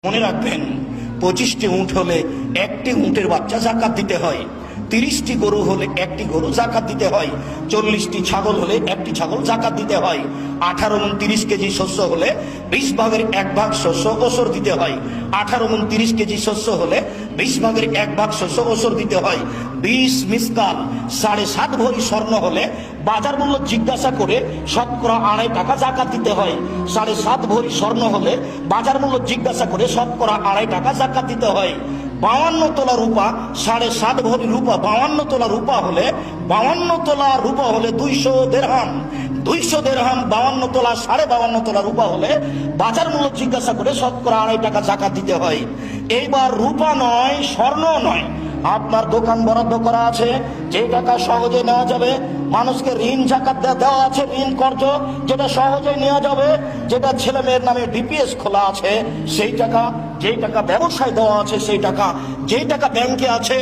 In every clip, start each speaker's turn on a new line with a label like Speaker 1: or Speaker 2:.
Speaker 1: মনে রাখবেন, 25টি উঁট হলে একটি উঁটের বাচ্চা জাকাত দিতে হয়, 30টি গরু হলে একটি গরু জাকাত দিতে হয়, 40টি ছাগল হলে একটি ছাগল জাকাত দিতে হয়, 18 মণ 30 কেজি শস্য হলে 20 ভাগের 1 ভাগ শস্য ওসর দিতে হয়, 18 মণ 30 কেজি শস্য হলে 20 ভাগের 1 ভাগ শস্য ওসর দিতে হয়, 20 মিসকাল 7.5 ভরি স্বর্ণ হলে বাজার মূল্য জিজ্ঞাসা করে শতকরা 2.5 টাকা জাকাত দিতে হয়, 7.5 ভরি স্বর্ণ হলে বাজার মূল্য জিজ্ঞাসা করে শতকরা 2.5 টাকা জাকাত দিতে হয়। 52 তোলা রূপা 7.5 ভরি রূপা 52 তোলা রূপা হলে 52 তোলা রূপা হলে 200 দিরহাম, 200 দিরহাম 52 তোলা 52.5 তোলা রূপা হলে বাজার মূল্য জিজ্ঞাসা করে শতকরা 2.5 টাকা জাকাত দিতে হয়। এইবার রূপা নয়, স্বর্ণ নয়, আপনার দোকান বরাদ্দ করা আছে, যে টাকা সহজে নেওয়া যাবে, মানুষকে ঋণ জাকাত দেওয়া আছে, ঋণ কর্জ যেটা সহজে নেওয়া যাবে, যেটা ছেলে মেয়ের নামে ডিপিএস খোলা আছে সেই টাকা, যেই টাকা ব্যবসায় দেওয়া আছে সেই টাকা, যেই টাকা ব্যাংকে আছে,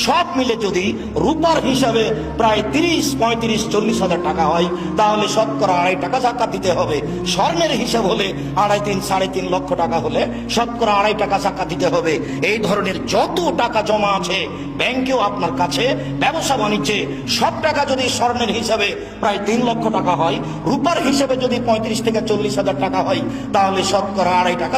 Speaker 1: সব মিলে যদি রূপার হিসাবে প্রায় 30, 35, 40 হাজার টাকা হয় তাহলে শতকরা 2.5 টাকা জাকাত দিতে হবে। স্বর্ণের হিসাব হলে 2.5, 3.5 লক্ষ টাকা হলে শতকরা 2.5 টাকা জাকাত দিতে হবে। এই ধরনের যত টাকা জমা আছে ব্যাংকেও আপনার কাছে, ব্যবসা বাণিজ্যে, সব টাকা যদি স্বর্ণের হিসাবে প্রায় 3 লক্ষ টাকা হয়, রূপার হিসাবে যদি 35 থেকে 40 হাজার টাকা হয় তাহলে শতকরা 2.5 টাকা